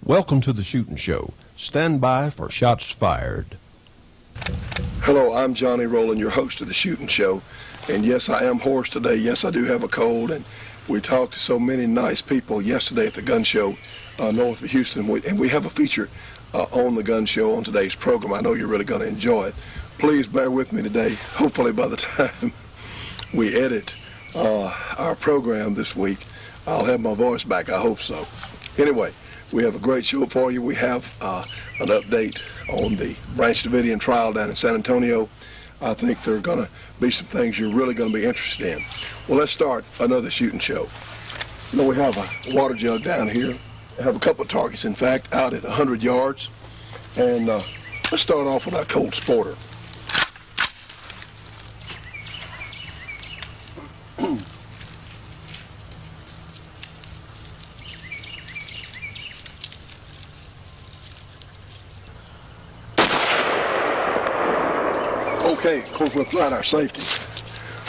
Welcome to the Shootin' Show. Stand by for shots fired. Hello, I'm Johnny Rowland, your host of the Shootin' Show. And yes, I am hoarse today. Yes, I do have a cold. And we talked to so many nice people yesterday at the gun show north of Houston. And we have a feature on the gun show on today's program. I know you're really going to enjoy it. Please bear with me today. Hopefully by the time we edit our program this week, I'll have my voice back. I hope so. Anyway, we have a great show for you. We have an update on the Branch Davidian trial down in San Antonio. I think there are going to be some things you're really going to be interested in. Well, let's start another Shootin' Show. You know, we have a water jug down here. I have a couple of targets, in fact, out at 100 yards. And let's start off with our Colt Sporter. Okay, of course we applied our safety.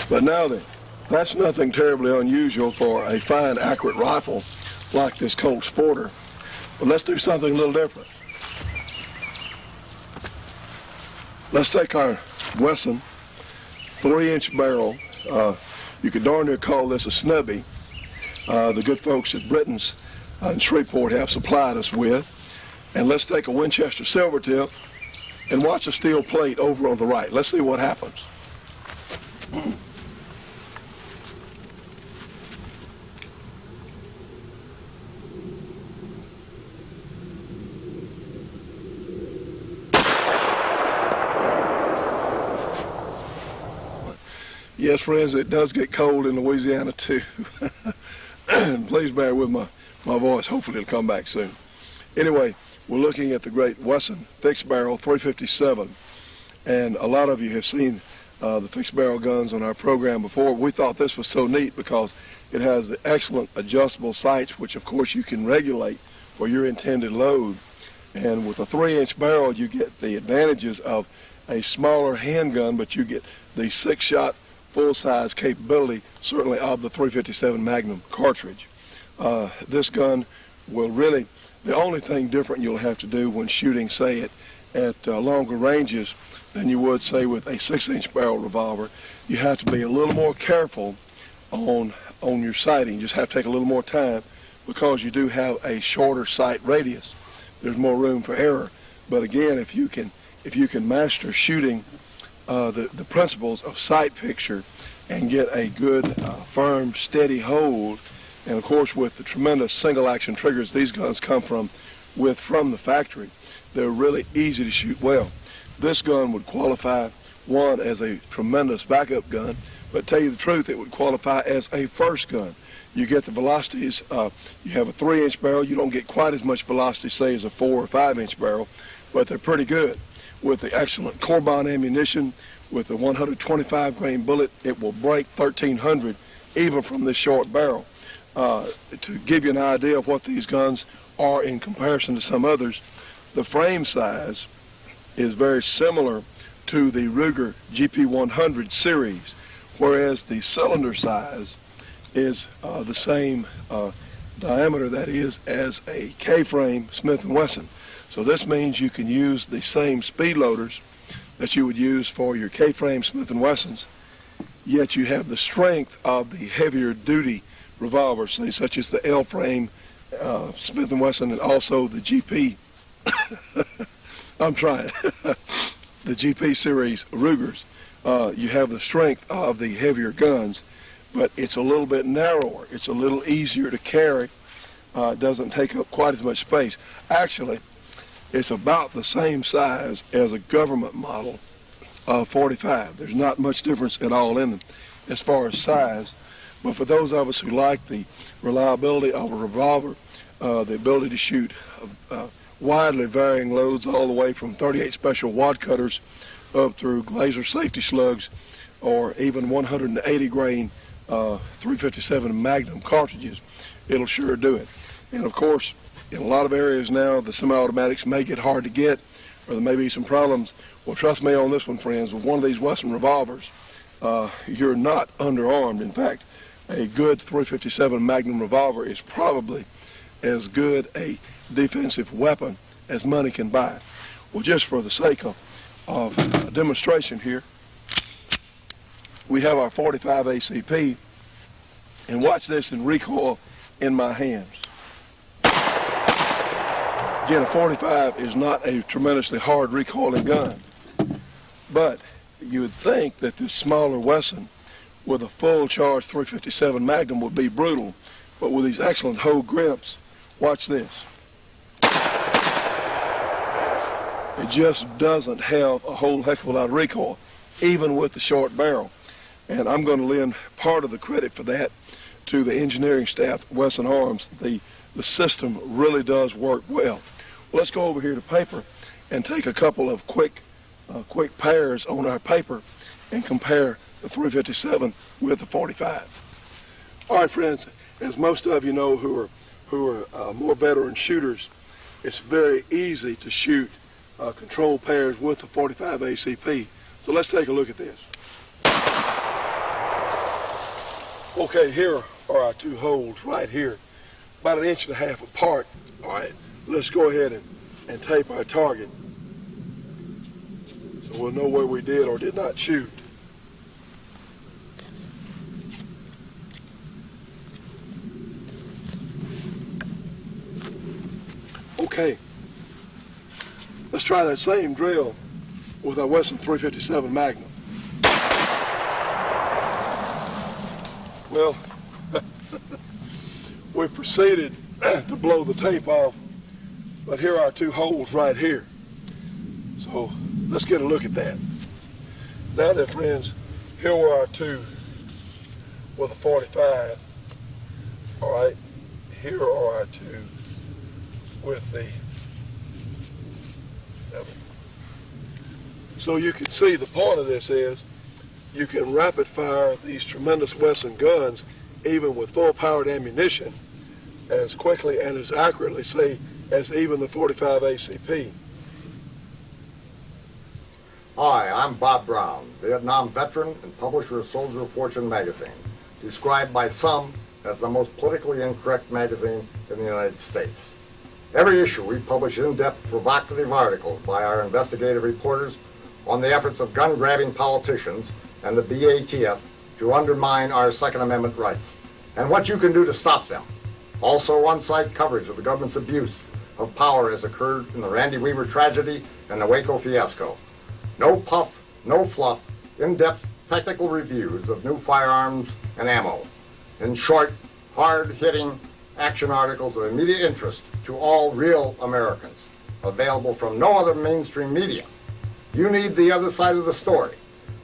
But now then, that's nothing terribly unusual for a fine, accurate rifle like this Colt Sporter. But let's do something a little different. Let's take our Wesson 3-inch barrel. You could darn near call this a snubby. The good folks at Britton's in Shreveport have supplied us with. And let's take a Winchester silver tip and watch a steel plate over on the right. Let's see what happens. Yes, friends, it does get cold in Louisiana too. Please bear with my voice. Hopefully it'll come back soon. Anyway, we're looking at the great Wesson fixed barrel 357, and a lot of you have seen the fixed barrel guns on our program before. We thought this was so neat because it has the excellent adjustable sights, which of course you can regulate for your intended load. And with a 3-inch barrel, you get the advantages of a smaller handgun, but you get the 6-shot full-size capability, certainly of the 357 Magnum cartridge. This gun will really, the only thing different you'll have to do when shooting, say, at longer ranges than you would, say, with a 6-inch barrel revolver, you have to be a little more careful on your sighting. You just have to take a little more time because you do have a shorter sight radius. There's more room for error. But again, if you can master shooting the principles of sight picture and get a good, firm, steady hold, and of course with the tremendous single action triggers these guns come from the factory, they're really easy to shoot well. This gun would qualify, one, as a tremendous backup gun, but tell you the truth, it would qualify as a first gun. You get the velocities, you have a 3-inch barrel, you don't get quite as much velocity, say, as a 4 or 5-inch barrel, but they're pretty good. With the excellent Corbon ammunition, with the 125 grain bullet, it will break 1300 even from this short barrel. To give you an idea of what these guns are in comparison to some others, the frame size is very similar to the Ruger GP100 series, whereas the cylinder size is the same diameter, that is, as a K-frame Smith & Wesson. So this means you can use the same speed loaders that you would use for your K-frame Smith & Wessons, yet you have the strength of the heavier duty revolvers, say, such as the L-frame Smith & Wesson and also the GP, I'm trying, the GP series Rugers. You have the strength of the heavier guns, but it's a little bit narrower. It's a little easier to carry. It doesn't take up quite as much space. Actually, it's about the same size as a government model 45. There's not much difference at all in them as far as size. But for those of us who like the reliability of a revolver, the ability to shoot widely varying loads all the way from 38 special wad cutters up through Glaser safety slugs or even 180 grain 357 Magnum cartridges, it'll sure do it. And of course, in a lot of areas now, the semi-automatics may get hard to get, or there may be some problems. Well, trust me on this one, friends. With one of these Wesson revolvers, you're not underarmed. In fact, a good 357 Magnum revolver is probably as good a defensive weapon as money can buy. Well, just for the sake of a demonstration here, we have our 45 ACP, and watch this in recoil in my hands. Again, a 45 is not a tremendously hard recoiling gun, but you would think that this smaller Wesson with a full charge 357 Magnum would be brutal, but with these excellent hoe grips, watch this. It just doesn't have a whole heck of a lot of recoil, even with the short barrel. And I'm going to lend part of the credit for that to the engineering staff at Wesson Arms. The system really does work well. Well, let's go over here to paper and take a couple of quick pairs on our paper and compare the 357 with the 45. All right, friends, as most of you know who are more veteran shooters, it's very easy to shoot control pairs with the 45 ACP. So let's take a look at this. Okay, here are our two holes right here, about 1.5 inches apart. All right, let's go ahead and tape our target so we'll know where we did or did not shoot. Okay, let's try that same drill with our Wesson 357 Magnum. Well, we proceeded to blow the tape off, but here are our two holes right here. So let's get a look at that. Now then, friends, here were our two with a 45. All right, here are our two with the 7. So you can see the point of this is you can rapid fire these tremendous Wesson guns even with full powered ammunition as quickly and as accurately, say, as even the 45 ACP. Hi, I'm Bob Brown, Vietnam veteran and publisher of Soldier of Fortune magazine, described by some as the most politically incorrect magazine in the United States. Every issue we publish in-depth, provocative articles by our investigative reporters on the efforts of gun-grabbing politicians and the BATF to undermine our Second Amendment rights, and what you can do to stop them. Also on-site coverage of the government's abuse of power as occurred in the Randy Weaver tragedy and the Waco fiasco. No puff, no fluff, in-depth technical reviews of new firearms and ammo. In short, hard-hitting action articles of immediate interest to all real Americans, available from no other mainstream media. You need the other side of the story.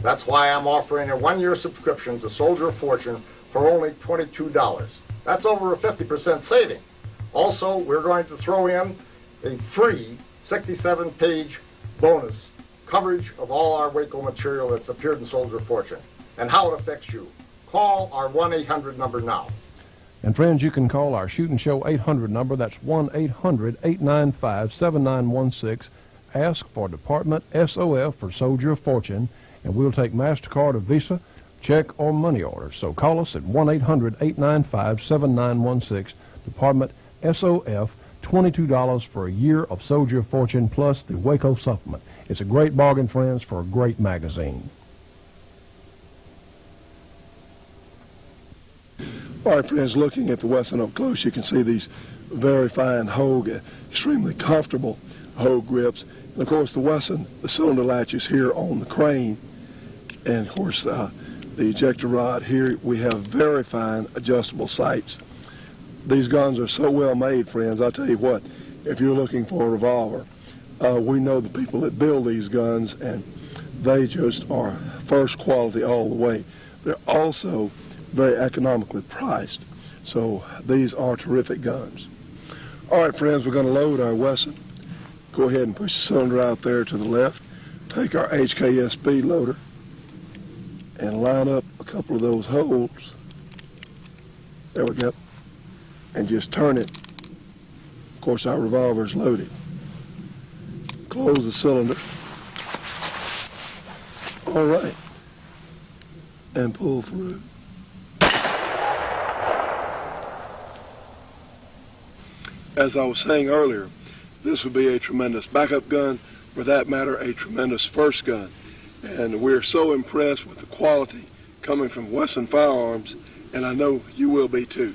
That's why I'm offering a 1-year subscription to Soldier of Fortune for only $22. That's over a 50% saving. Also, we're going to throw in a free 67-page bonus coverage of all our Waco material that's appeared in Soldier of Fortune and how it affects you. Call our 1-800 number now. And friends, you can call our Shootin' Show 800 number. That's 1-800-895-7916. Ask for Department SOF for Soldier of Fortune, and we'll take MasterCard or Visa, check, or money order. So call us at 1-800-895-7916. Department SOF, $22 for a year of Soldier of Fortune plus the Waco supplement. It's a great bargain, friends, for a great magazine. All right, friends, looking at the Wesson up close, you can see these very fine Hogue, extremely comfortable Hogue grips. And of course, the Wesson, the cylinder latch is here on the crane. And of course, the ejector rod here, we have very fine adjustable sights. These guns are so well made, friends. I'll tell you what, if you're looking for a revolver, we know the people that build these guns, and they just are first quality all the way. They're also very economically priced. So these are terrific guns. All right, friends, we're going to load our Wesson. Go ahead and push the cylinder out there to the left. Take our HKS speed loader and line up a couple of those holes. There we go. And just turn it. Of course, our revolver is loaded. Close the cylinder. All right. And pull through. as I was saying earlier, this would be a tremendous backup gun, for that matter, a tremendous first gun. And we're so impressed with the quality coming from Wesson Firearms, and I know you will be too.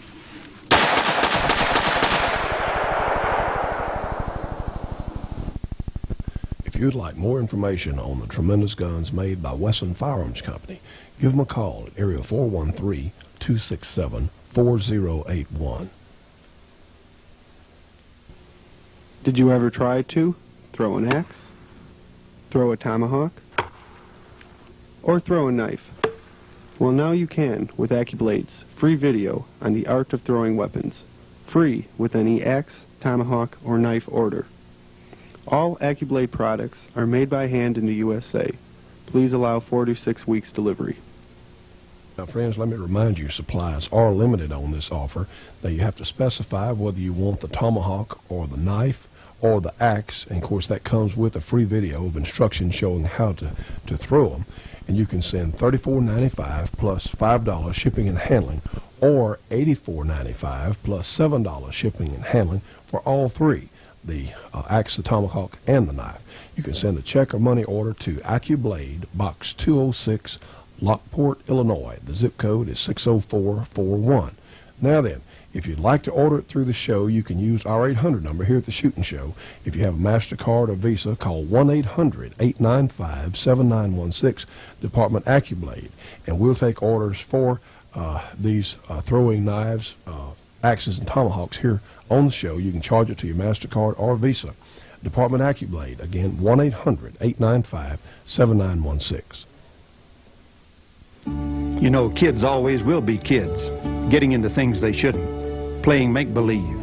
If you'd like more information on the tremendous guns made by Wesson Firearms Company, give them a call at area 413-267-4081. Did you ever try to throw an axe, throw a tomahawk, or throw a knife? Well, now you can with AccuBlade's free video on the art of throwing weapons, free with any axe, tomahawk, or knife order. All AccuBlade products are made by hand in the USA. Please allow 4 to 6 weeks delivery. Now, friends, let me remind you, supplies are limited on this offer. Now, you have to specify whether you want the tomahawk or the knife or the axe, and of course that comes with a free video of instructions showing how to throw them. And you can send $34.95 plus $5 shipping and handling, or $84.95 plus $7 shipping and handling for all three, the axe, the tomahawk, and the knife. You can send a check or money order to AccuBlade, Box 206, Lockport, Illinois. The zip code is 60441. Now then, if you'd like to order it through the show, you can use our 800 number here at the Shootin' Show. If you have a MasterCard or Visa, call 1-800-895-7916, Department AccuBlade, and we'll take orders for these throwing knives, axes, and tomahawks here on the show. You can charge it to your MasterCard or Visa. Department AccuBlade, again, 1-800-895-7916. You know, kids always will be kids, getting into things they shouldn't, playing make-believe,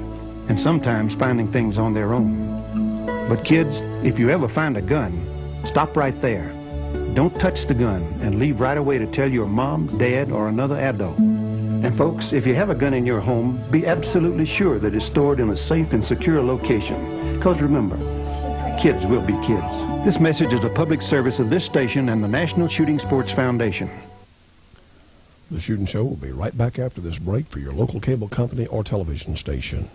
and sometimes finding things on their own. But kids, if you ever find a gun, stop right there. Don't touch the gun and leave right away to tell your mom, dad, or another adult. And folks, if you have a gun in your home, be absolutely sure that it's stored in a safe and secure location. Because remember, kids will be kids. This message is a public service of this station and the National Shooting Sports Foundation. The Shootin' Show will be right back after this break for your local cable company or television station.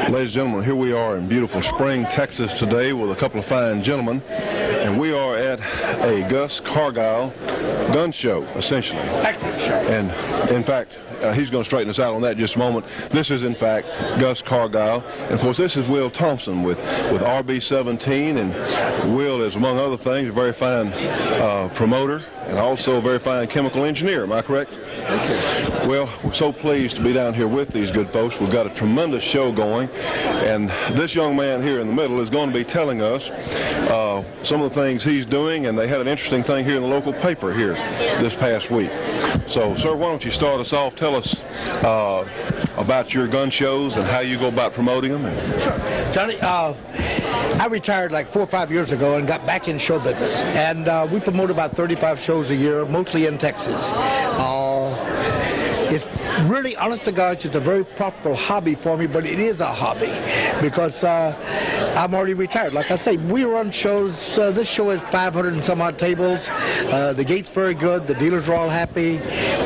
Ladies and gentlemen, here we are in beautiful Spring, Texas today with a couple of fine gentlemen, and we are at a Gus Cargile gun show, essentially. Excellent show. And in fact, he's going to straighten us out on that in just a moment. This is, in fact, Gus Cargile. And, of course, this is Will Thompson with RB-17. And Will is, among other things, a very fine promoter and also a very fine chemical engineer. Am I correct? Thank you. Well, we're so pleased to be down here with these good folks. We've got a tremendous show going. And this young man here in the middle is going to be telling us some of the things he's doing. And they had an interesting thing here in the local paper here this past week. So, sir, why don't you start us off? Tell us about your gun shows and how you go about promoting them. Sure. Johnny, I retired like 4 or 5 years ago and got back in show business. And we promote about 35 shows a year, mostly in Texas. It's really, honest to God, it's a very profitable hobby for me, but it is a hobby because I'm already retired. Like I say, we run shows. This show has 500 and some odd tables. The gate's very good. The dealers are all happy.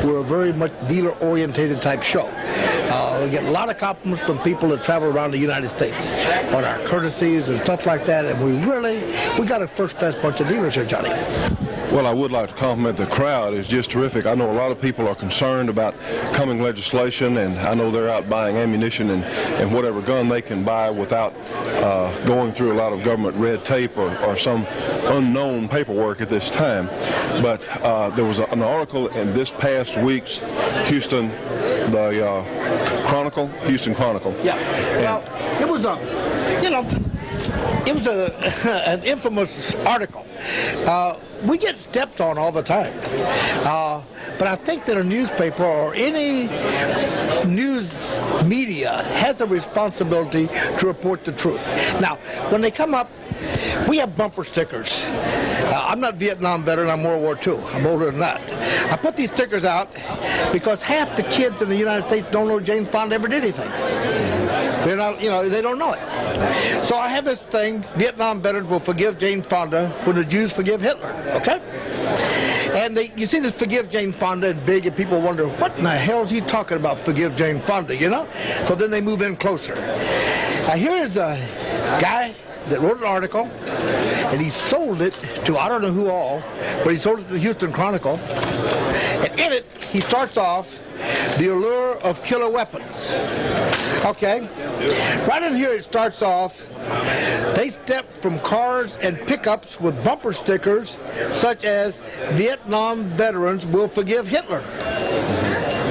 We're a very much dealer-orientated type show. we get a lot of compliments from people that travel around the United States on our courtesies and stuff like that, and we got a first-class bunch of dealers here, Johnny. Well, I would like to compliment the crowd. It's just terrific. I know a lot of people are concerned about coming legislation, and I know they're out buying ammunition and whatever gun they can buy without going through a lot of government red tape or some unknown paperwork at this time. But there was an article in this past week's Houston Chronicle. Yeah. Well, it was an infamous article. We get stepped on all the time. But I think that a newspaper or any news media has a responsibility to report the truth. Now, when they come up, we have bumper stickers. I'm not Vietnam veteran, I'm World War II. I'm older than that. I put these stickers out because half the kids in the United States don't know Jane Fonda ever did anything. They're not, they don't know it. So I have this thing, Vietnam veterans will forgive Jane Fonda when the Jews forgive Hitler, okay? And you see this forgive Jane Fonda and big, and people wonder, what in the hell is he talking about, forgive Jane Fonda, So then they move in closer. Now here's a guy that wrote an article, and he sold it to I don't know who all, but he sold it to the Houston Chronicle. And in it, he starts off, the allure of killer weapons. Okay? Right in here it starts off, they step from cars and pickups with bumper stickers such as Vietnam veterans will forgive Hitler.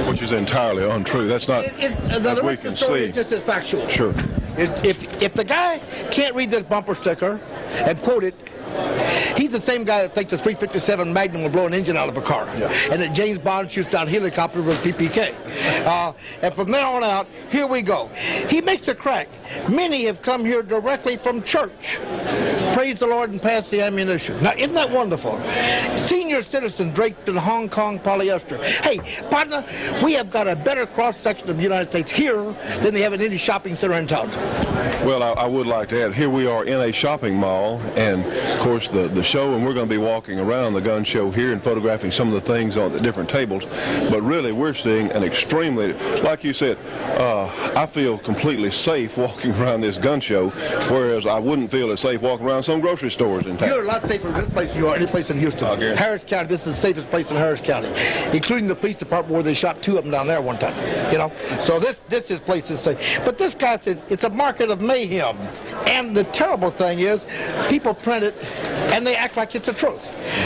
Which is entirely untrue. That's not, as we can see. It's just as factual. Sure. If the guy can't read this bumper sticker and quote it, he's the same guy that thinks a .357 Magnum will blow an engine out of a car, and that James Bond shoots down helicopters with PPK. And from there on out, here we go. He makes a crack. Many have come here directly from church. Praise the Lord and pass the ammunition. Now, isn't that wonderful? Senior citizen draped in Hong Kong polyester. Hey, partner, we have got a better cross-section of the United States here than they have in any shopping center in town. Well, I would like to add, here we are in a shopping mall, and of course the show, and we're going to be walking around the gun show here and photographing some of the things on the different tables, but really we're seeing an extremely, like you said, I feel completely safe walking around this gun show, whereas I wouldn't feel as safe walking around some grocery stores in town. You're a lot safer in this place than you are any place in Houston. Harris County, this is the safest place in Harris County, including the police department where they shot 2 of them down there one time, So this place is safe. But this guy says it's a market of mayhem. And the terrible thing is, people print it and they act like it's the truth.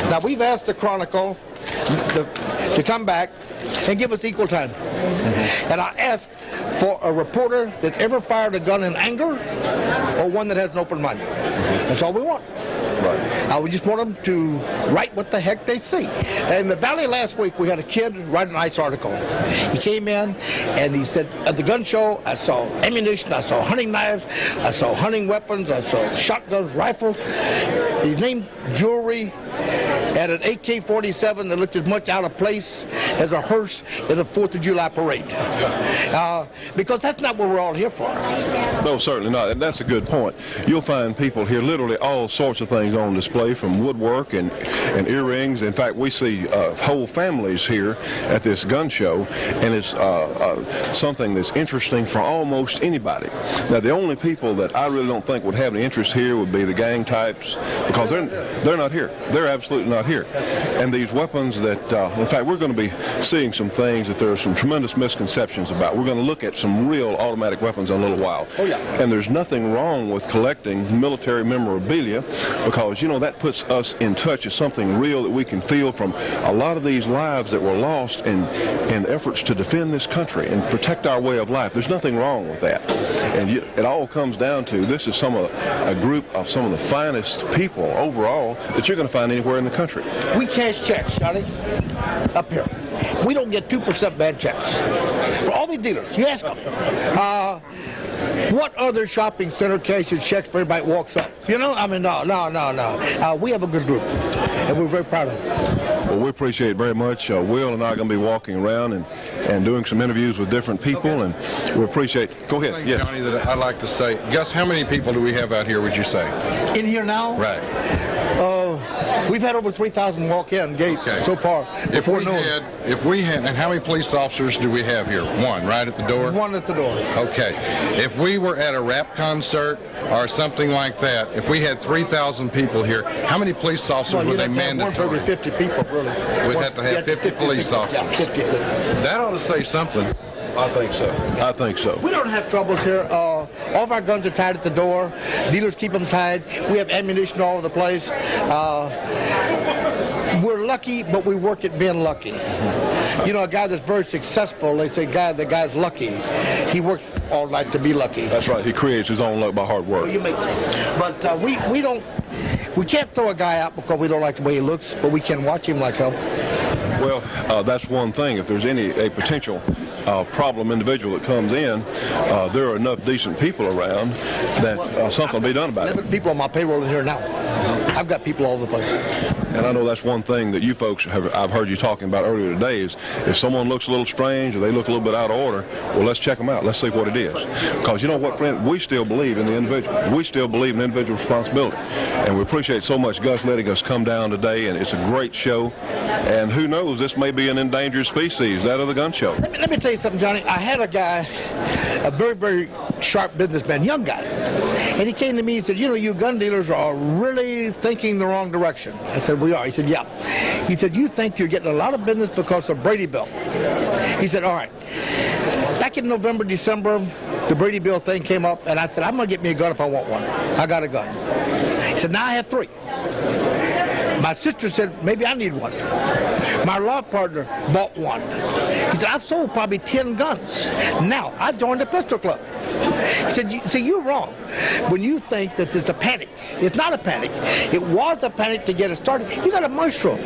Now, we've asked the Chronicle to come back and give us equal time. And I asked for a reporter that's ever fired a gun in anger or one that has an open mind. That's all we want. Right. We just want them to write what the heck they see. In the Valley last week, we had a kid write a nice article. He came in and he said, at the gun show, I saw ammunition, I saw hunting knives, I saw hunting weapons, I saw shotguns, rifles. He named jewelry and an AK-47 that looked as much out of place as a hearse in a 4th of July parade. Because that's not what we're all here for. No, certainly not. And that's a good point. You'll find people here, literally all sorts of things on display, from woodwork and earrings. In fact, we see whole families here at this gun show, and it's something that's interesting for almost anybody. Now, the only people that I really don't think would have any interest here would be the gang types, because they're not here. They're absolutely not here. And these weapons that, in fact, we're going to be seeing some things that there are some tremendous misconceptions about. We're going to look at some real automatic weapons in a little while. Oh, yeah. And there's nothing wrong with collecting military memorabilia, because, that puts us in touch with something real that we can feel from a lot of these lives that were lost in efforts to defend this country and protect our way of life. There's nothing wrong with that. And it all comes down to, this is a group of some of the finest people overall that you're going to find anywhere in the country. We cash checks, Johnny, up here. We don't get 2% bad checks. For all these dealers, you ask them, what other shopping center cashes checks for everybody that walks up? No. We have a good group, and we're very proud of it. Well, we appreciate it very much. Will and I are going to be walking around and doing some interviews with different people, and we appreciate it. Go ahead. Yeah. Johnny, that I'd like to say, Gus, how many people do we have out here, would you say? In here now? Right. We've had over 3,000 walk in gate so far. If we had, and how many police officers do we have here? One, right at the door? One at the door. Okay. If we were at a rap concert or something like that, if we had 3,000 people here, how many police officers would they mandatory? One for every 50 people, really. We'd have to have 50 police officers. Yeah, 50 at least. That ought to say something. I think so. I think so. We don't have troubles here. All of our guns are tied at the door. Dealers keep them tied. We have ammunition all over the place. We're lucky, but we work at being lucky. You know, a guy that's very successful, they say, the guy's lucky. He works all night to be lucky. That's right. He creates his own luck by hard work. But we can't throw a guy out because we don't like the way he looks, but we can watch him like hell. Well, that's one thing. If there's a potential problem individual that comes in, there are enough decent people around that something will be done about it. 11 people on my payroll in here now. I've got people all over the place. And I know that's one thing that you folks I've heard you talking about earlier today is if someone looks a little strange or they look a little bit out of order, well, let's check them out. Let's see what it is. Because you know what, friend, we still believe in the individual. We still believe in individual responsibility. And we appreciate so much Gus letting us come down today, and it's a great show. And who knows, this may be an endangered species, that of the gun show. Let me tell you something, Johnny. I had a guy, a very, very sharp businessman, young guy. And he came to me and said, you know, you gun dealers are really thinking the wrong direction. I said, we are. He said, yeah. He said, you think you're getting a lot of business because of Brady Bill. He said, all right. Back in November, December, the Brady Bill thing came up, and I said, I'm going to get me a gun if I want one. I got a gun. He said, now I have 3. My sister said, maybe I need one. My law partner bought one. He said, I've sold probably 10 guns. Now, I joined the pistol club. He said, see, you're wrong when you think that it's a panic. It's not a panic. It was a panic to get it started. You got a mushroom.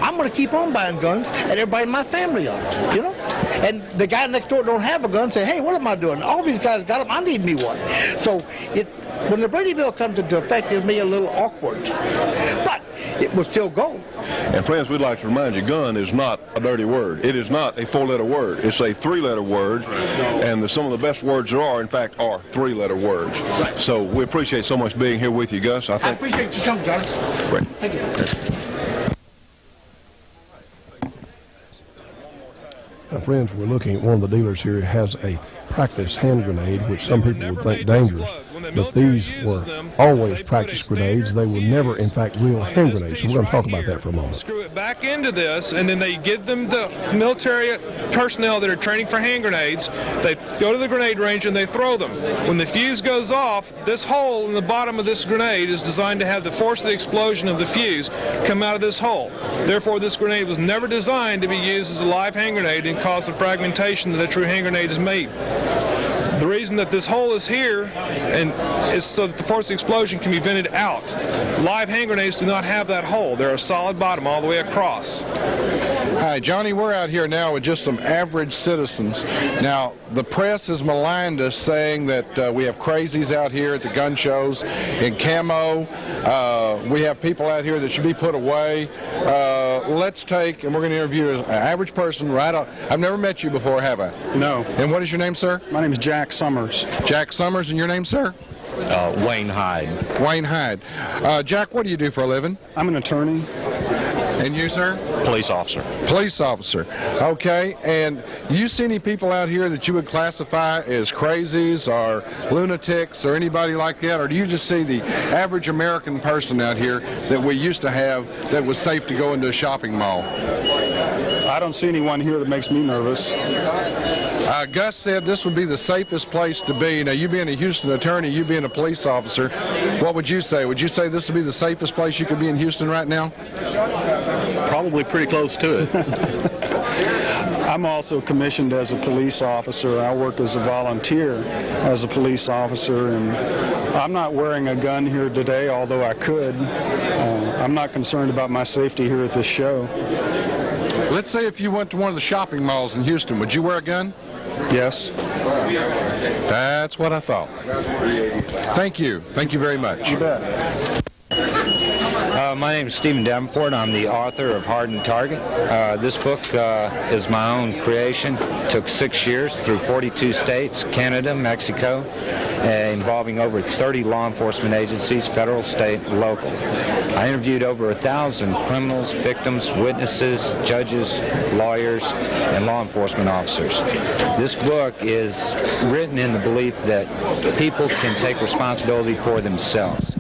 I'm going to keep on buying guns, and everybody in my family are, you know? And the guy next door don't have a gun, say, hey, what am I doing? All these guys got them. I need me one. So when the Brady Bill comes into effect, it may be a little awkward. But it will still go. And friends, we'd like to remind you, gun is not a dirty word. It is not a 4-letter word. It's a 3-letter word, and some of the best words there are, in fact, are 3-letter words. So we appreciate so much being here with you, Gus. I appreciate you coming, John. Great. Thank you. Now, friends, we're looking at one of the dealers here who has a practice hand grenade, which some people would think dangerous, but these were always practice grenades. They were never, in fact, real hand grenades. So we're going to talk about that for a moment. Screw it back into this, and then they give them the military personnel that are training for hand grenades. They go to the grenade range and they throw them. When the fuse goes off, this hole in the bottom of this grenade is designed to have the force of the explosion of the fuse come out of this hole. Therefore, this grenade was never designed to be used as a live hand grenade and cause the fragmentation that a true hand grenade is made. The reason that this hole is here is so that the force of the explosion can be vented out. Live hand grenades do not have that hole. They're a solid bottom all the way across. Hi, Johnny, we're out here now with just some average citizens. Now, the press has maligned us saying that we have crazies out here at the gun shows in camo. We have people out here that should be put away. Let's take, and we're going to interview an average person right off. I've never met you before, have I? No. And what is your name, sir? My name is Jack Summers. Jack Summers, and your name, sir? Wayne Hyde. Wayne Hyde. Jack, what do you do for a living? I'm an attorney. And you, sir? Police officer. Police officer. Okay, and you see any people out here that you would classify as crazies or lunatics or anybody like that, or do you just see the average American person out here that we used to have that was safe to go into a shopping mall? I don't see anyone here that makes me nervous. Gus said this would be the safest place to be. Now, you being a Houston attorney, you being a police officer, what would you say? Would you say this would be the safest place you could be in Houston right now? Probably pretty close to it. I'm also commissioned as a police officer. I work as a volunteer as a police officer, and I'm not wearing a gun here today, although I could. I'm not concerned about my safety here at this show. Let's say if you went to one of the shopping malls in Houston, would you wear a gun? Yes. That's what I thought. Thank you. Thank you very much. You bet. My name is Stephen Davenport. I'm the author of Hardened Target. This book is my own creation. It took 6 years through 42 states, Canada, Mexico, involving over 30 law enforcement agencies, federal, state, and local. I interviewed over 1,000 criminals, victims, witnesses, judges, lawyers, and law enforcement officers. This book is written in the belief that people can take responsibility for themselves.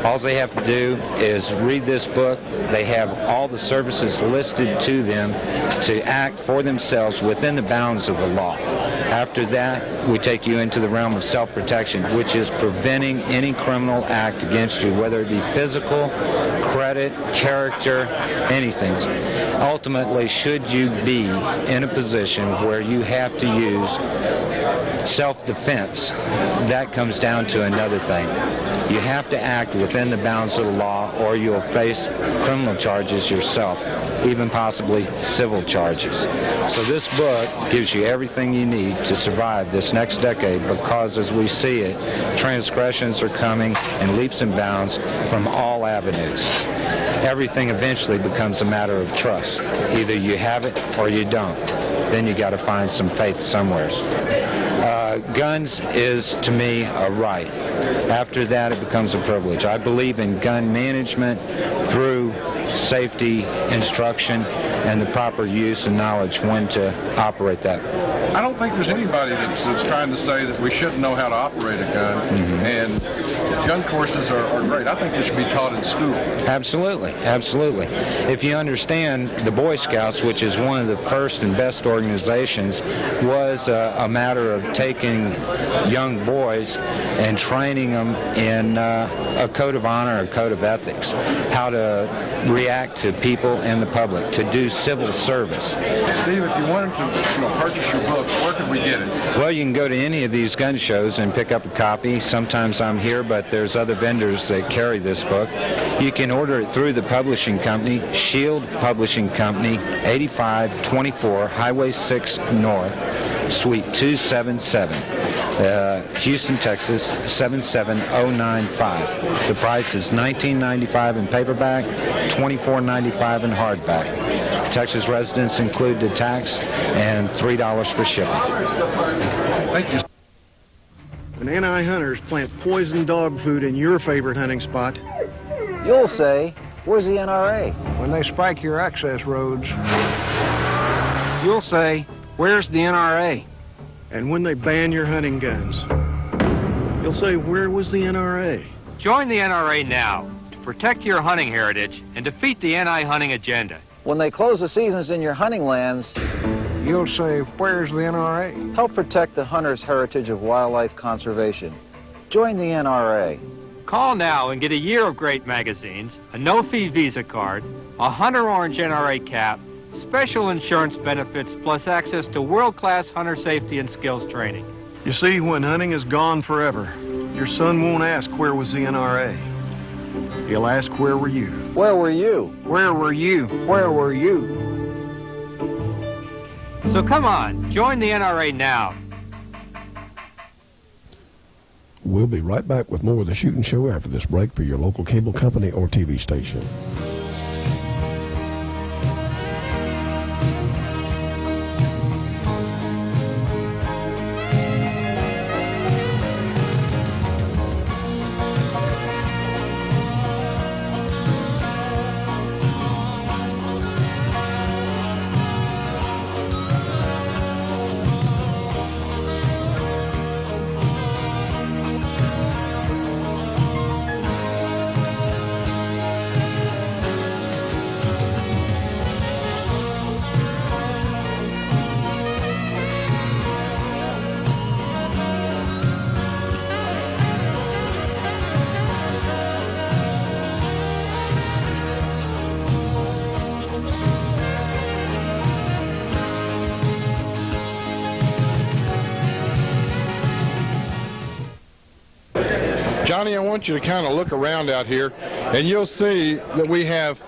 All they have to do is read this book. They have all the services listed to them to act for themselves within the bounds of the law. After that, we take you into the realm of self-protection, which is preventing any criminal act against you, whether it be physical, credit, character, anything. Ultimately, should you be in a position where you have to use self-defense, that comes down to another thing. You have to act within the bounds of the law, or you'll face criminal charges yourself, even possibly civil charges. So this book gives you everything you need to survive this next decade, because as we see it, transgressions are coming in leaps and bounds from all avenues. Everything eventually becomes a matter of trust. Either you have it or you don't. Then you got to find some faith somewhere. Guns is, to me, a right. After that, it becomes a privilege. I believe in gun management through safety, instruction, and the proper use and knowledge when to operate that. I don't think there's anybody that's trying to say that we shouldn't know how to operate a gun, and gun courses are great. I think they should be taught in school. Absolutely, absolutely. If you understand, the Boy Scouts, which is one of the first and best organizations, was a matter of taking young boys and training them in a code of honor, a code of ethics, how to react to people and the public, to do civil service. Steve, if you wanted to purchase your book, where could we get it? Well, you can go to any of these gun shows and pick up a copy. Sometimes I'm here, but there's other vendors that carry this book. You can order it through the publishing company, Shield Publishing Company, 8524 Highway 6 North, Suite 277. Houston, Texas, 77095. The price is $19.95 in paperback, $24.95 in hardback. Texas residents include the tax and $3 for shipping. Thank you. When anti-hunters plant poison dog food in your favorite hunting spot, you'll say, where's the NRA? When they spike your access roads, you'll say, where's the NRA? And when they ban your hunting guns, you'll say, where was the NRA? Join the NRA now to protect your hunting heritage and defeat the anti-hunting agenda. When they close the seasons in your hunting lands, you'll say, where's the NRA? Help protect the hunter's heritage of wildlife conservation. Join the NRA. Call now and get a year of great magazines, a no-fee Visa card, a Hunter Orange NRA cap, special insurance benefits, plus access to world-class hunter safety and skills training. You see, when hunting is gone forever, your son won't ask, where was the NRA? He'll ask, where were you? Where were you? Where were you? Where were you? So come on, join the NRA now. We'll be right back with more of the Shootin' Show after this break for your local cable company or TV station. Johnny, I want you to kind of look around out here, and you'll see that we have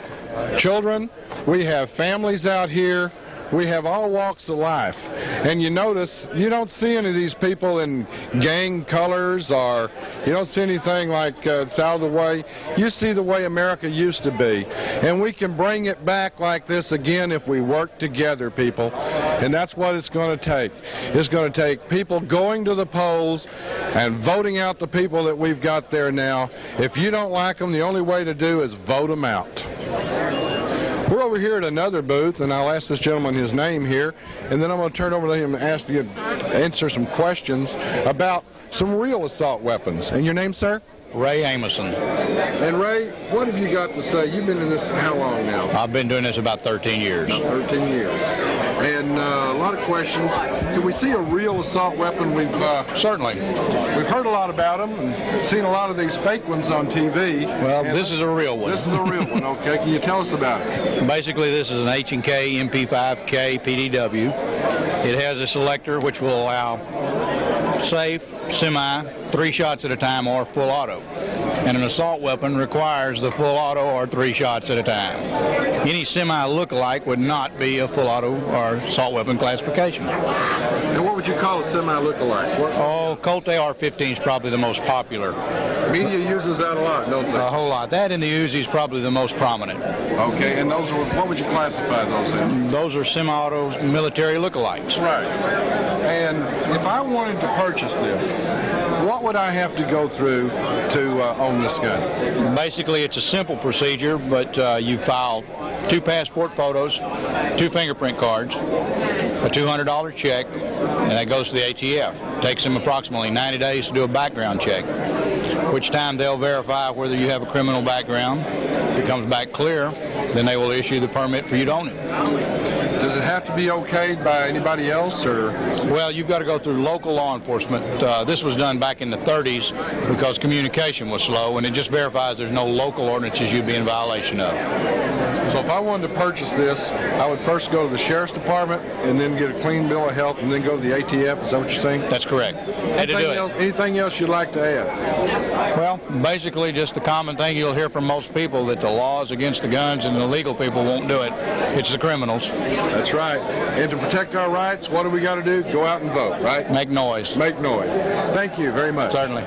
children, we have families out here, we have all walks of life. And you notice you don't see any of these people in gang colors, or you don't see anything like it's out of the way. You see the way America used to be. And we can bring it back like this again if we work together, people. And that's what it's going to take. It's going to take people going to the polls and voting out the people that we've got there now. If you don't like them, the only way to do is vote them out. We're over here at another booth, and I'll ask this gentleman his name here, and then I'm going to turn over to him and ask you to answer some questions about some real assault weapons. And your name, sir? Ray Amerson. And Ray, what have you got to say? You've been in this how long now? I've been doing this about 13 years. About 13 years. And a lot of questions. Can we see a real assault weapon? We've certainly. We've heard a lot about them and seen a lot of these fake ones on TV. Well, this is a real one. This is a real one. Okay. Can you tell us about it? Basically, this is an H&K MP5K PDW. It has a selector which will allow safe, semi, 3 shots at a time, or full auto. And an assault weapon requires the full auto or 3 shots at a time. Any semi look-alike would not be a full auto or assault weapon classification. And what would you call a semi look-alike? Oh, Colt AR-15 is probably the most popular. Media uses that a lot, don't they? A whole lot. That and the Uzi is probably the most prominent. Okay, and those are, what would you classify those in? Those are semi-auto military look-alikes. Right. And if I wanted to purchase this, what would I have to go through to own this gun? Basically, it's a simple procedure, but you file 2 passport photos, 2 fingerprint cards, a $200 check, and that goes to the ATF. It takes them approximately 90 days to do a background check, which time they'll verify whether you have a criminal background. If it comes back clear, then they will issue the permit for you to own it. Does it have to be okayed by anybody else, or? Well, you've got to go through local law enforcement. This was done back in the 30s because communication was slow, and it just verifies there's no local ordinances you'd be in violation of. So if I wanted to purchase this, I would first go to the Sheriff's Department and then get a clean bill of health and then go to the ATF. Is that what you're saying? That's correct. Anything else you'd like to add? Well, basically just the common thing you'll hear from most people, that the law is against the guns and the legal people won't do it. It's the criminals. That's right. And to protect our rights, what do we got to do? Go out and vote, right? Make noise. Make noise. Thank you very much. Certainly.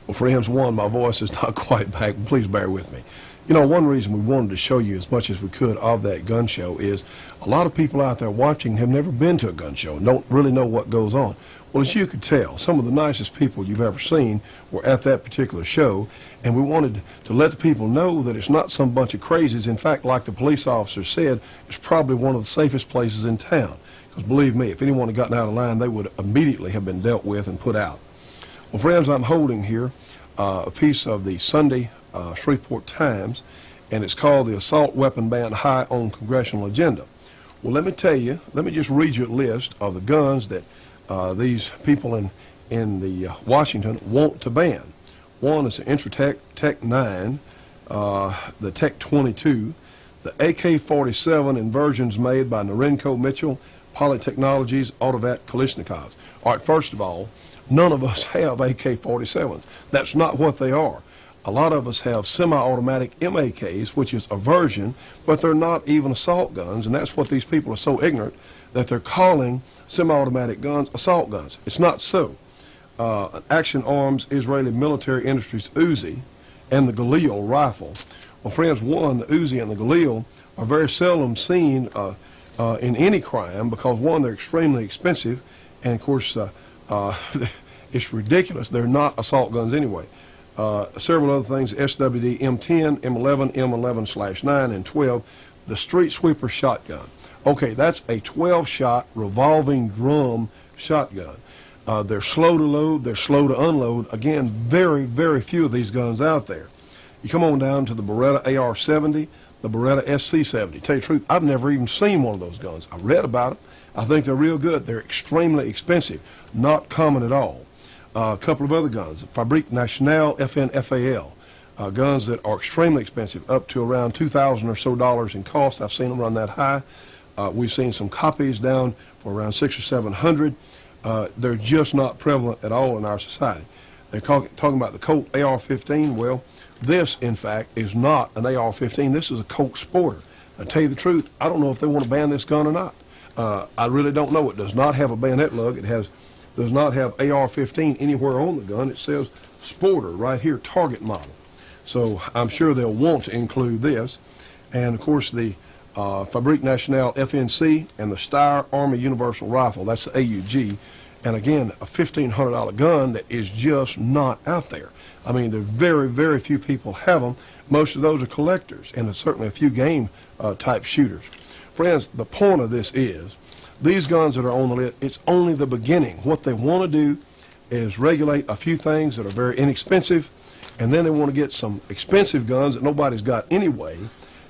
Well, friends, my voice is not quite back. Please bear with me. You know, one reason we wanted to show you as much as we could of that gun show is a lot of people out there watching have never been to a gun show and don't really know what goes on. Well, as you could tell, some of the nicest people you've ever seen were at that particular show, and we wanted to let the people know that it's not some bunch of crazies. In fact, like the police officer said, it's probably one of the safest places in town. Because believe me, if anyone had gotten out of line, they would immediately have been dealt with and put out. Well, friends, I'm holding here a piece of the Sunday Shreveport Times, and it's called The Assault Weapon Ban High on Congressional Agenda. Well, let me tell you, let me just read you a list of the guns that these people in the Washington want to ban. One is the Intratec Tech 9, the Tech 22, the AK-47 in versions made by Norinco Mitchell, Polytechnologies, Autovat Kalishnikovs. All right, first of all, none of us have AK-47s. That's not what they are. A lot of us have semi-automatic MAKs, which is a version, but they're not even assault guns, and that's what these people are so ignorant that they're calling semi-automatic guns assault guns. It's not so. Action Arms Israeli Military Industries Uzi and the Galil rifle. Well, friends, one, the Uzi and the Galil are very seldom seen in any crime because, one, they're extremely expensive, and of course, it's ridiculous. They're not assault guns anyway. Several other things, SWD M10, M11, M11/9, and 12, the Street Sweeper shotgun. Okay, that's a 12-shot revolving drum shotgun. They're slow to load, they're slow to unload. Again, very, very few of these guns out there. You come on down to the Beretta AR-70, the Beretta SC-70. Tell you the truth, I've never even seen one of those guns. I read about them. I think they're real good. They're extremely expensive, not common at all. A couple of other guns, Fabrique Nationale FN-FAL, guns that are extremely expensive, up to around $2,000 or so in cost. I've seen them run that high. We've seen some copies down for around $600 or $700. They're just not prevalent at all in our society. They're talking about the Colt AR-15. Well, this, in fact, is not an AR-15. This is a Colt Sporter. I tell you the truth, I don't know if they want to ban this gun or not. I really don't know. It does not have a bayonet lug. It does not have AR-15 anywhere on the gun. It says Sporter right here, target model. So I'm sure they'll want to include this. And of course the Fabrique Nationale FNC and the Steyr Army Universal Rifle, that's the AUG. And again, a $1,500 gun that is just not out there. I mean, there's very, very few people have them. Most of those are collectors, and there's certainly a few game type shooters. Friends, the point of this is, these guns that are on the list, it's only the beginning. What they want to do is regulate a few things that are very inexpensive, and then they want to get some expensive guns that nobody's got anyway,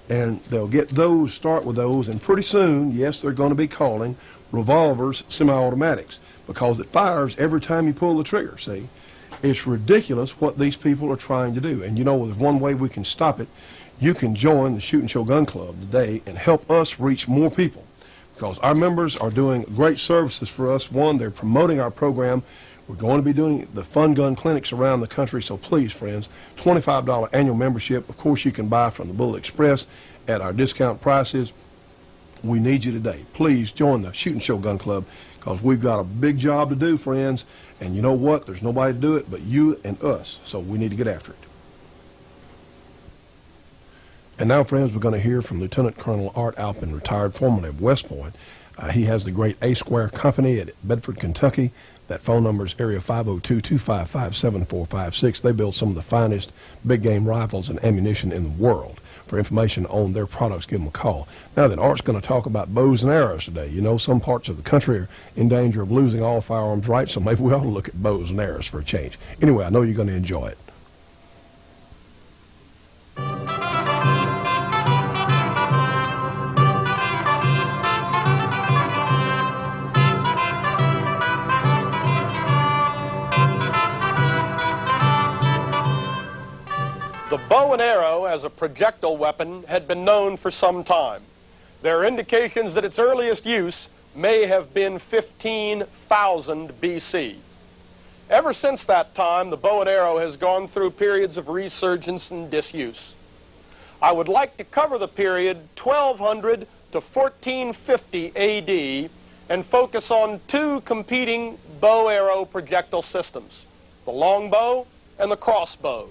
and they'll get those, start with those, and pretty soon, yes, they're going to be calling revolvers semi-automatics, because it fires every time you pull the trigger, see? It's ridiculous what these people are trying to do. And you know, there's one way we can stop it. You can join the Shootin' Show Gun Club today and help us reach more people, because our members are doing great services for us. One, they're promoting our program. We're going to be doing the fun gun clinics around the country, so please, friends, $25 annual membership. Of course, you can buy from the Bullet Express at our discount prices. We need you today. Please join the Shootin' Show Gun Club, because we've got a big job to do, friends. And you know what? There's nobody to do it but you and us, so we need to get after it. And now, friends, we're going to hear from Lieutenant Colonel Art Alphin, retired formerly of West Point. He has the great A Square Company at Bedford, Kentucky. That phone number is area 502-255-7456. They build some of the finest big game rifles and ammunition in the world. For information on their products, give them a call. Now then, Art's going to talk about bows and arrows today. You know, some parts of the country are in danger of losing all firearms rights, so maybe we ought to look at bows and arrows for a change. Anyway, I know you're going to enjoy it. The bow and arrow as a projectile weapon had been known for some time. There are indications that its earliest use may have been 15,000 BC. Ever since that time, the bow and arrow has gone through periods of resurgence and disuse. I would like to cover the period 1200 to 1450 AD and focus on two competing bow-arrow projectile systems, the longbow and the crossbow.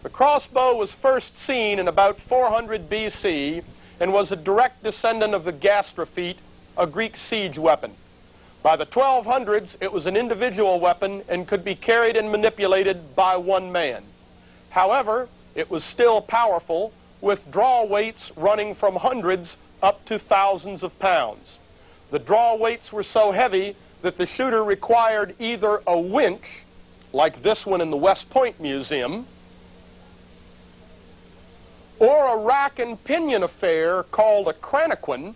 The crossbow was first seen in about 400 BC and was a direct descendant of the gastrofeet, a Greek siege weapon. By the 1200s, it was an individual weapon and could be carried and manipulated by one man. However, it was still powerful, with draw weights running from hundreds up to thousands of pounds. The draw weights were so heavy that the shooter required either a winch, like this one in the West Point Museum, or a rack and pinion affair called a cranaquin,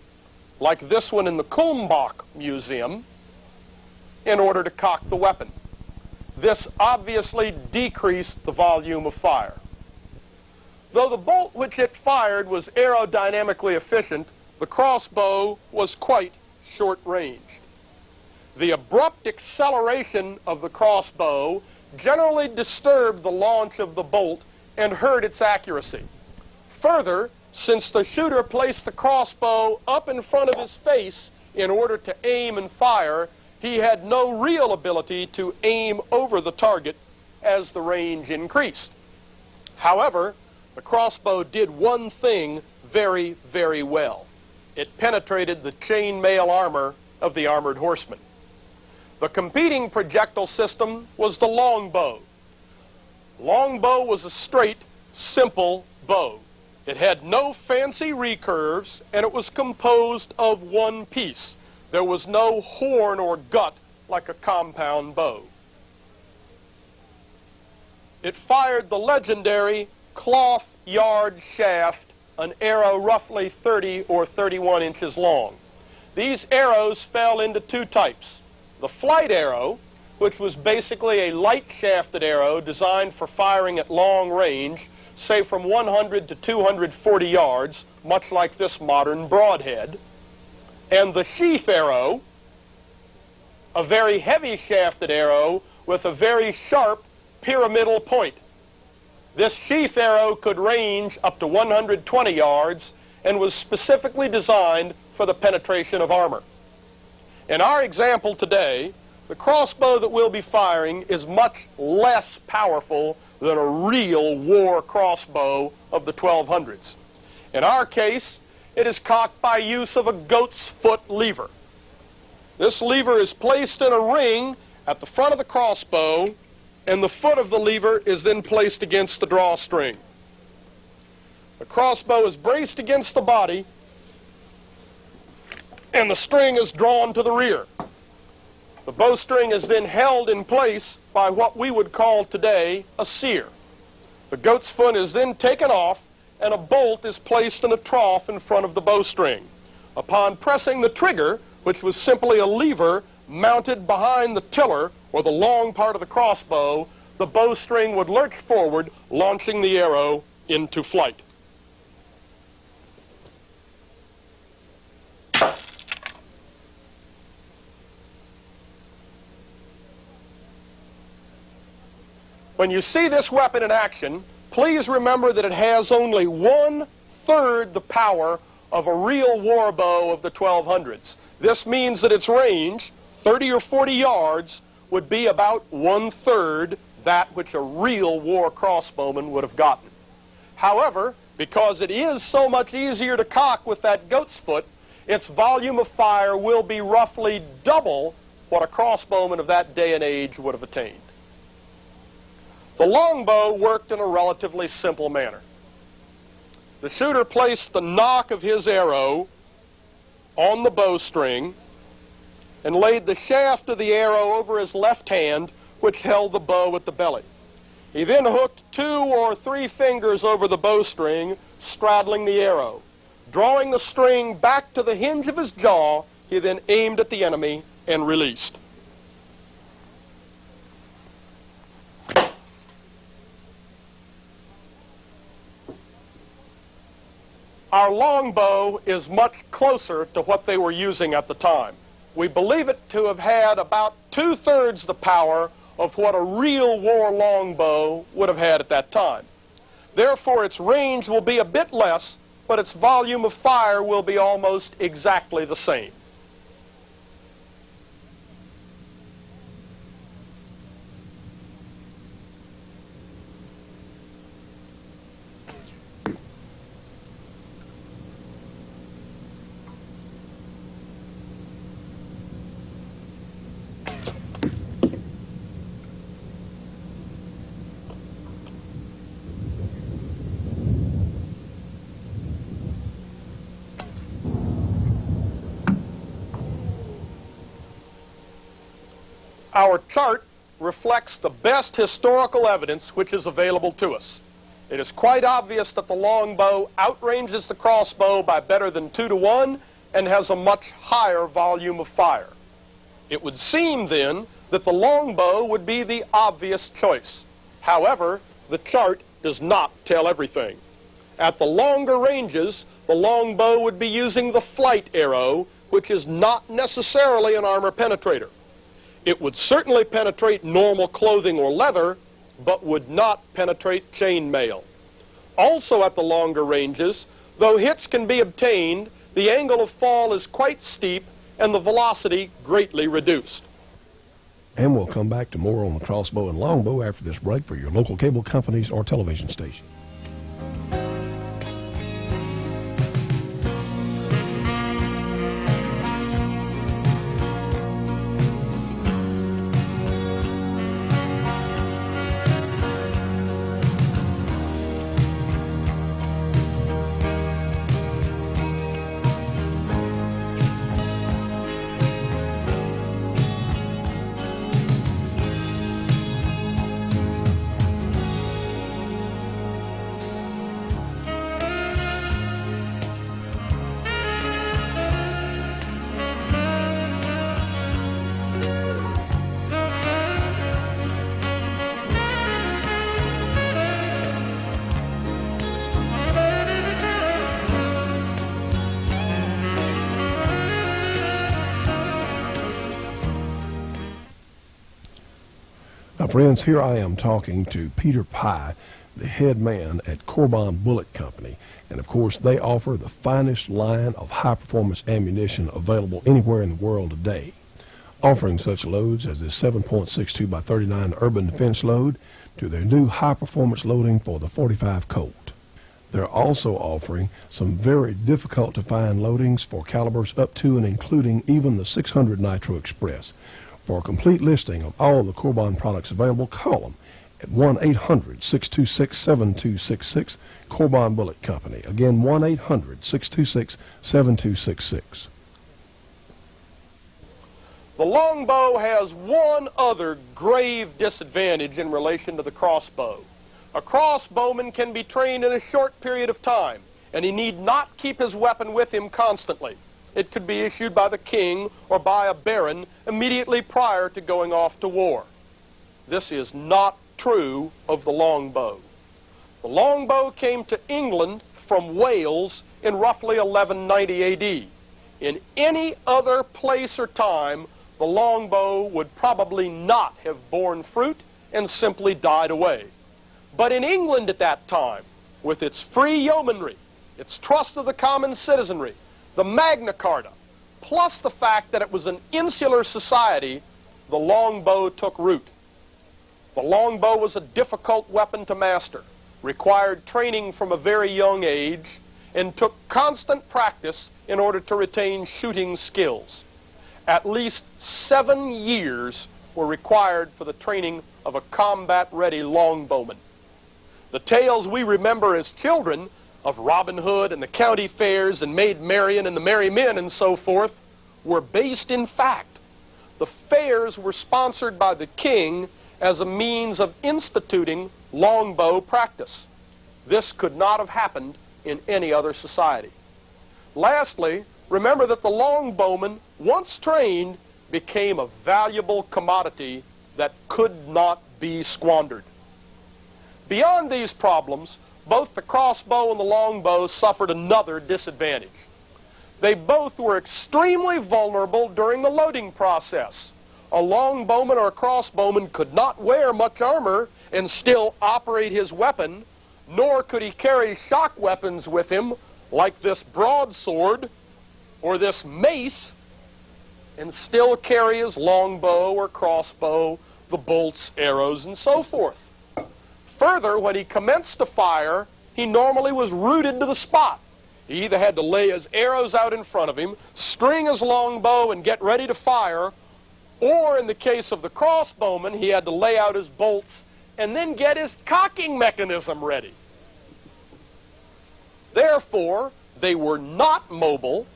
like this one in the Kulmbach Museum, in order to cock the weapon. This obviously decreased the volume of fire. Though the bolt which it fired was aerodynamically efficient, the crossbow was quite short-range. The abrupt acceleration of the crossbow generally disturbed the launch of the bolt and hurt its accuracy. Further, since the shooter placed the crossbow up in front of his face in order to aim and fire, he had no real ability to aim over the target as the range increased. However, the crossbow did one thing very, very well. It penetrated the chainmail armor of the armored horseman. The competing projectile system was the longbow. Longbow was a straight, simple bow. It had no fancy recurves, and it was composed of one piece. There was no horn or gut like a compound bow. It fired the legendary cloth yard shaft, an arrow roughly 30 or 31 inches long. These arrows fell into two types. The flight arrow, which was basically a light shafted arrow designed for firing at long range, say from 100 to 240 yards, much like this modern broadhead. And the sheath arrow, a very heavy shafted arrow with a very sharp pyramidal point. This sheath arrow could range up to 120 yards and was specifically designed for the penetration of armor. In our example today, the crossbow that we'll be firing is much less powerful than a real war crossbow of the 1200s. In our case, it is cocked by use of a goat's foot lever. This lever is placed in a ring at the front of the crossbow, and the foot of the lever is then placed against the drawstring. The crossbow is braced against the body, and the string is drawn to the rear. The bowstring is then held in place by what we would call today a sear. The goat's foot is then taken off, and a bolt is placed in a trough in front of the bowstring. Upon pressing the trigger, which was simply a lever mounted behind the tiller, or the long part of the crossbow, the bowstring would lurch forward, launching the arrow into flight. When you see this weapon in action, please remember that it has only 1/3 the power of a real war bow of the 1200s. This means that its range, 30 or 40 yards, would be about 1/3 that which a real war crossbowman would have gotten. However, because it is so much easier to cock with that goat's foot, its volume of fire will be roughly double what a crossbowman of that day and age would have attained. The longbow worked in a relatively simple manner. The shooter placed the nock of his arrow on the bowstring and laid the shaft of the arrow over his left hand, which held the bow at the belly. He then hooked 2 or 3 fingers over the bowstring, straddling the arrow. Drawing the string back to the hinge of his jaw, he then aimed at the enemy and released. Our longbow is much closer to what they were using at the time. We believe it to have had about 2/3 the power of what a real war longbow would have had at that time. Therefore, its range will be a bit less, but its volume of fire will be almost exactly the same. Our chart reflects the best historical evidence which is available to us. It is quite obvious that the longbow outranges the crossbow by better than 2 to 1 and has a much higher volume of fire. It would seem then that the longbow would be the obvious choice. However, the chart does not tell everything. At the longer ranges, the longbow would be using the flight arrow, which is not necessarily an armor penetrator. It would certainly penetrate normal clothing or leather, but would not penetrate chainmail. Also at the longer ranges, though hits can be obtained, the angle of fall is quite steep and the velocity greatly reduced. And we'll come back to more on the crossbow and longbow after this break for your local cable companies or television station. Now, friends, here I am talking to Peter Pye, the head man at Corbin Bullet Company. And of course, they offer the finest line of high-performance ammunition available anywhere in the world today, offering such loads as this 7.62 by 39 Urban Defense load to their new high-performance loading for the 45 Colt. They're also offering some very difficult-to-find loadings for calibers up to and including even the 600 Nitro Express. For a complete listing of all the Corbin products available, call them at 1-800-626-7266, Corbin Bullet Company. Again, 1-800-626-7266. The longbow has one other grave disadvantage in relation to the crossbow. A crossbowman can be trained in a short period of time, and he need not keep his weapon with him constantly. It could be issued by the king or by a baron immediately prior to going off to war. This is not true of the longbow. The longbow came to England from Wales in roughly 1190 AD. In any other place or time, the longbow would probably not have borne fruit and simply died away. But in England at that time, with its free yeomanry, its trust of the common citizenry, the Magna Carta, plus the fact that it was an insular society, the longbow took root. The longbow was a difficult weapon to master, required training from a very young age, and took constant practice in order to retain shooting skills. At least 7 years were required for the training of a combat-ready longbowman. The tales we remember as children of Robin Hood and the county fairs and Maid Marian and the Merry Men and so forth were based in fact. The fairs were sponsored by the king as a means of instituting longbow practice. This could not have happened in any other society. Lastly, remember that the longbowman, once trained, became a valuable commodity that could not be squandered. Beyond these problems, both the crossbow and the longbow suffered another disadvantage. They both were extremely vulnerable during the loading process. A longbowman or a crossbowman could not wear much armor and still operate his weapon, nor could he carry shock weapons with him like this broadsword or this mace and still carry his longbow or crossbow, the bolts, arrows, and so forth. Further, when he commenced to fire, he normally was rooted to the spot. He either had to lay his arrows out in front of him, string his longbow, and get ready to fire, or in the case of the crossbowman, he had to lay out his bolts and then get his cocking mechanism ready. Therefore, they were not mobile,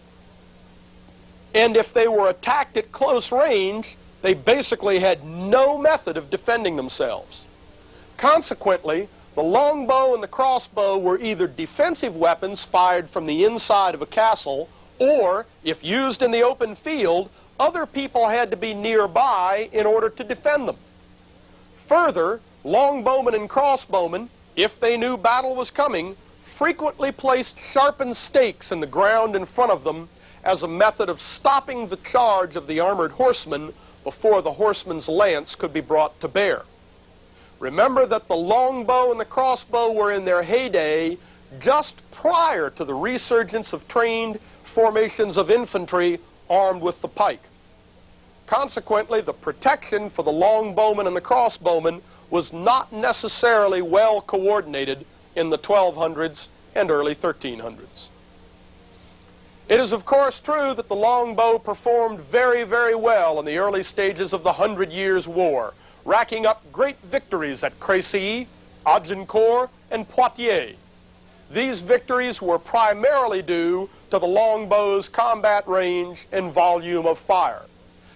and if they were attacked at close range, they basically had no method of defending themselves. Consequently, the longbow and the crossbow were either defensive weapons fired from the inside of a castle, or, if used in the open field, other people had to be nearby in order to defend them. Further, longbowmen and crossbowmen, if they knew battle was coming, frequently placed sharpened stakes in the ground in front of them as a method of stopping the charge of the armored horseman before the horseman's lance could be brought to bear. Remember that the longbow and the crossbow were in their heyday just prior to the resurgence of trained formations of infantry armed with the pike. Consequently, the protection for the longbowman and the crossbowman was not necessarily well coordinated in the 1200s and early 1300s. It is of course true that the longbow performed very, very well in the early stages of the 100 Years' War, racking up great victories at Crécy, Agincourt, and Poitiers. These victories were primarily due to the longbow's combat range and volume of fire.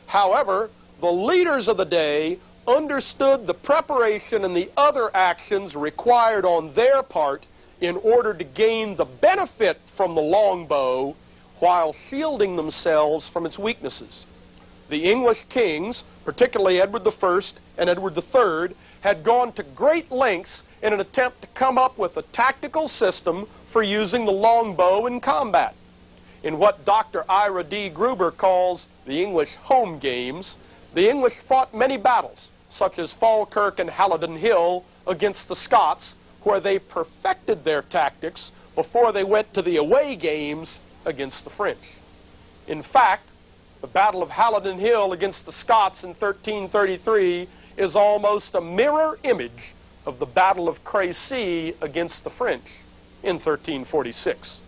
However, the leaders of the day understood the preparation and the other actions required on their part in order to gain the benefit from the longbow while shielding themselves from its weaknesses. The English kings, particularly Edward I and Edward III, had gone to great lengths in an attempt to come up with a tactical system for using the longbow in combat. In what Dr. Ira D. Gruber calls the English home games, the English fought many battles, such as Falkirk and Halidon Hill, against the Scots, where they perfected their tactics before they went to the away games against the French. In fact, the Battle of Halidon Hill against the Scots in 1333 is almost a mirror image of the Battle of Crécy against the French in 1346.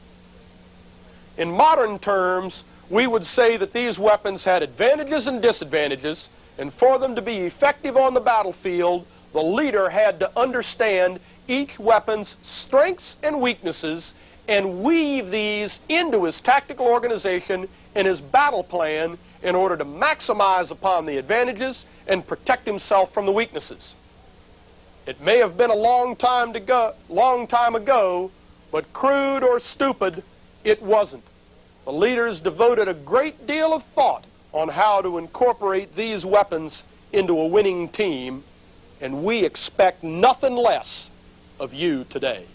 In modern terms, we would say that these weapons had advantages and disadvantages, and for them to be effective on the battlefield, the leader had to understand each weapon's strengths and weaknesses and weave these into his tactical organization and his battle plan in order to maximize upon the advantages and protect himself from the weaknesses. It may have been a long time ago, but crude or stupid, it wasn't. The leaders devoted a great deal of thought on how to incorporate these weapons into a winning team, and we expect nothing less of you today.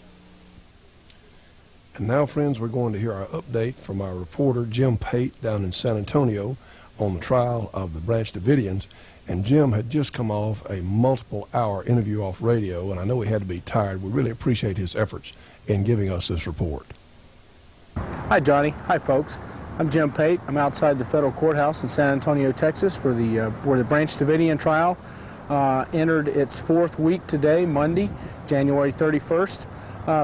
And now, friends, we're going to hear our update from our reporter, Jim Pate, down in San Antonio on the trial of the Branch Davidians. And Jim had just come off a multiple-hour interview off radio, and I know he had to be tired. We really appreciate his efforts in giving us this report. Hi, Johnny. Hi, folks. I'm Jim Pate. I'm outside the federal courthouse in San Antonio, Texas, for where the Branch Davidian trial entered its fourth week today, Monday, January 31st.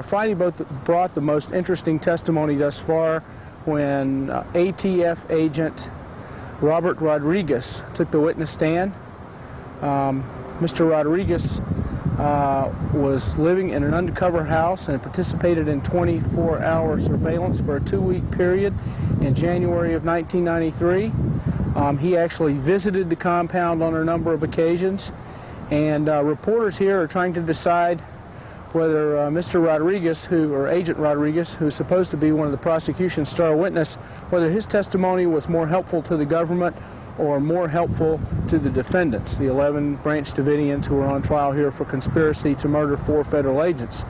Friday brought the most interesting testimony thus far when ATF agent Robert Rodriguez took the witness stand. Mr. Rodriguez was living in an undercover house and participated in 24-hour surveillance for a 2-week period in January of 1993. He actually visited the compound on a number of occasions, and reporters here are trying to decide whether Mr. Rodriguez, or Agent Rodriguez, who's supposed to be one of the prosecution's star witness, whether his testimony was more helpful to the government or more helpful to the defendants, the 11 Branch Davidians who were on trial here for conspiracy to murder 4 federal agents.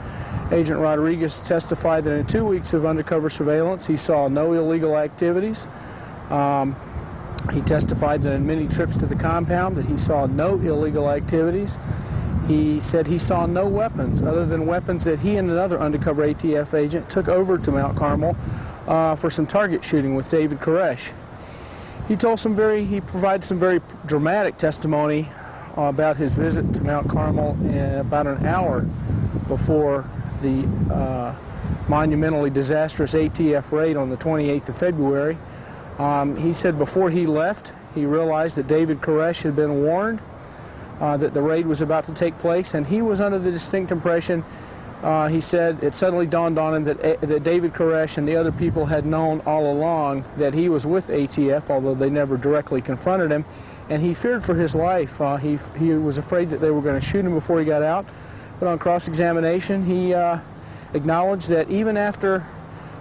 Agent Rodriguez testified that in 2 weeks of undercover surveillance, he saw no illegal activities. He testified that in many trips to the compound that he saw no illegal activities. He said he saw no weapons other than weapons that he and another undercover ATF agent took over to Mount Carmel for some target shooting with David Koresh. He provided some very dramatic testimony about his visit to Mount Carmel in about an hour before the monumentally disastrous ATF raid on the 28th of February. He said before he left, he realized that David Koresh had been warned that the raid was about to take place, and he was under the distinct impression, he said, it suddenly dawned on him that David Koresh and the other people had known all along that he was with ATF, although they never directly confronted him, and he feared for his life. He was afraid that they were going to shoot him before he got out, but on cross-examination he acknowledged that even after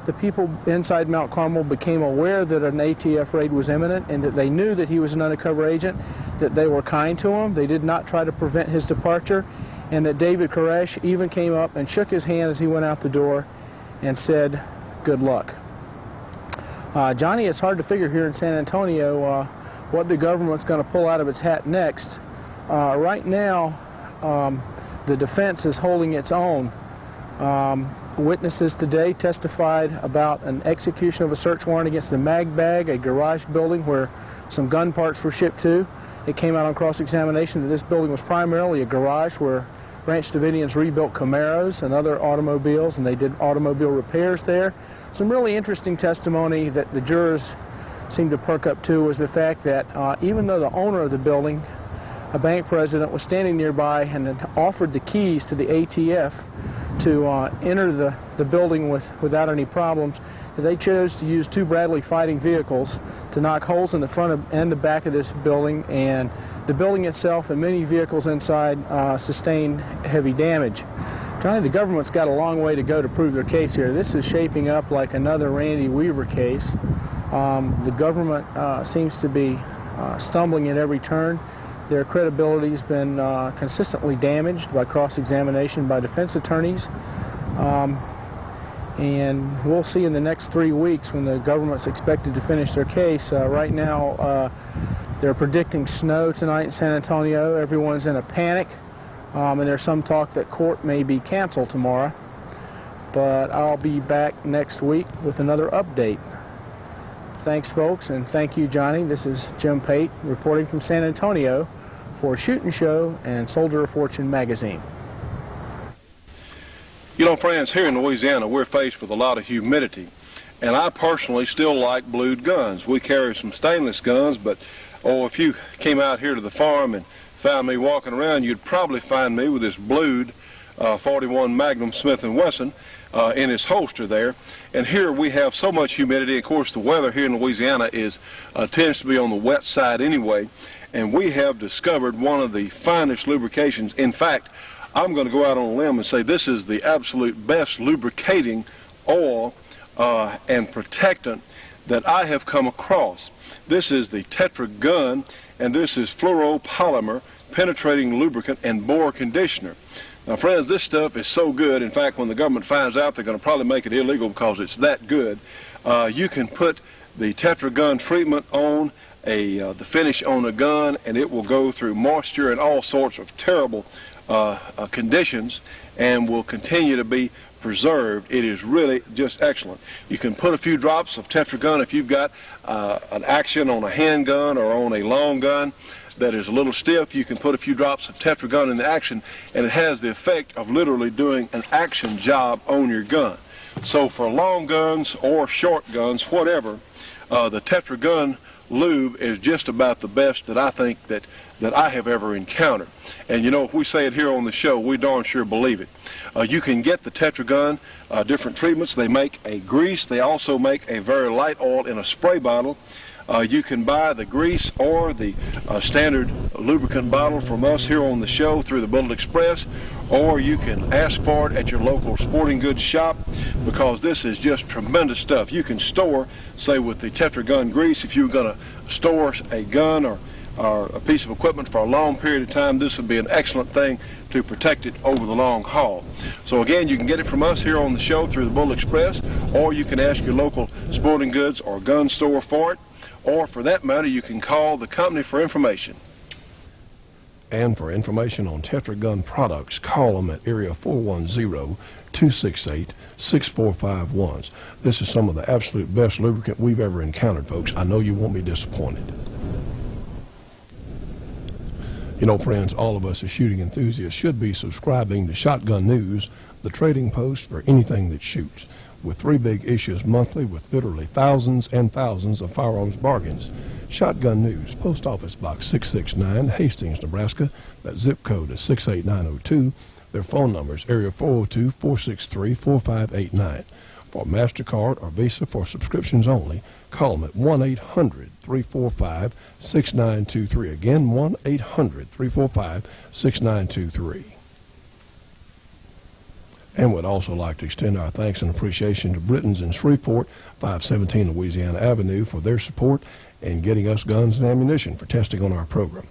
the people inside Mount Carmel became aware that an ATF raid was imminent and that they knew that he was an undercover agent, that they were kind to him, they did not try to prevent his departure, and that David Koresh even came up and shook his hand as he went out the door and said, "Good luck." Johnny, it's hard to figure here in San Antonio what the government's going to pull out of its hat next. Right now, the defense is holding its own. Witnesses today testified about an execution of a search warrant against the Mag Bag, a garage building where some gun parts were shipped to. It came out on cross-examination that this building was primarily a garage where Branch Davidians rebuilt Camaros and other automobiles, and they did automobile repairs there. Some really interesting testimony that the jurors seemed to perk up to was the fact that even though the owner of the building, a bank president, was standing nearby and had offered the keys to the ATF to enter the building without any problems, they chose to use 2 Bradley fighting vehicles to knock holes in the front and the back of this building, and the building itself and many vehicles inside sustained heavy damage. Johnny, the government's got a long way to go to prove their case here. This is shaping up like another Randy Weaver case. The government seems to be stumbling at every turn. Their credibility has been consistently damaged by cross-examination by defense attorneys. And we'll see in the next 3 weeks when the government's expected to finish their case. Right now, they're predicting snow tonight in San Antonio. Everyone's in a panic. and there's some talk that court may be canceled tomorrow. But I'll be back next week with another update. Thanks, folks, and thank you, Johnny. This is Jim Pate reporting from San Antonio for Shootin' Show and Soldier of Fortune magazine. You know, friends, here in Louisiana, we're faced with a lot of humidity, and I personally still like blued guns. We carry some stainless guns, but, if you came out here to the farm and found me walking around, you'd probably find me with this blued 41 Magnum Smith & Wesson in his holster there. And here we have so much humidity. Of course, the weather here in Louisiana tends to be on the wet side anyway, and we have discovered one of the finest lubrications. In fact, I'm going to go out on a limb and say this is the absolute best lubricating oil and protectant that I have come across. This is the Tetra Gun, and this is fluoropolymer penetrating lubricant and bore conditioner. Now, friends, this stuff is so good. In fact, when the government finds out, they're going to probably make it illegal because it's that good. You can put the Tetra Gun treatment on the finish on a gun, and it will go through moisture and all sorts of terrible conditions and will continue to be preserved. It is really just excellent. You can put a few drops of Tetra Gun if you've got an action on a handgun or on a long gun that is a little stiff. You can put a few drops of Tetra Gun in the action, and it has the effect of literally doing an action job on your gun. So for long guns or short guns, whatever, the Tetra Gun lube is just about the best that I think that I have ever encountered. And you know, if we say it here on the show, we darn sure believe it. You can get the Tetra Gun different treatments. They make a grease. They also make a very light oil in a spray bottle. You can buy the grease or the standard lubricant bottle from us here on the show through the Bullet Express, or you can ask for it at your local sporting goods shop, because this is just tremendous stuff. You can store, say with the Tetra Gun grease, if you were going to store a gun or a piece of equipment for a long period of time, this would be an excellent thing to protect it over the long haul. So again, you can get it from us here on the show through the Bullet Express, or you can ask your local sporting goods or gun store for it. Or for that matter, you can call the company for information. And for information on Tetra Gun products, call them at area 410-268-6451. This is some of the absolute best lubricant we've ever encountered, folks. I know you won't be disappointed. You know, friends, all of us as shooting enthusiasts should be subscribing to Shotgun News, the trading post for anything that shoots, with 3 big issues monthly with literally thousands and thousands of firearms bargains. Shotgun News, Post Office Box 669, Hastings, Nebraska. That zip code is 68902. Their phone number is area 402-463-4589. For MasterCard or Visa for subscriptions only, call them at 1-800-345-6923. Again, 1-800-345-6923. And would also like to extend our thanks and appreciation to Britton's in Shreveport, 517 Louisiana Avenue, for their support in getting us guns and ammunition for testing on our program.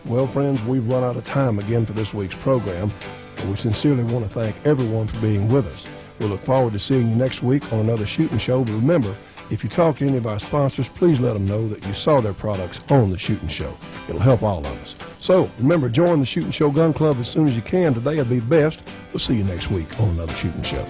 Well, friends, we've run out of time again for this week's program, and we sincerely want to thank everyone for being with us. We look forward to seeing you next week on another Shootin' Show, but remember, if you talk to any of our sponsors, please let them know that you saw their products on the Shootin' Show. It'll help all of us. So, remember, join the Shootin' Show Gun Club as soon as you can. Today will be best. We'll see you next week on another Shootin' Show.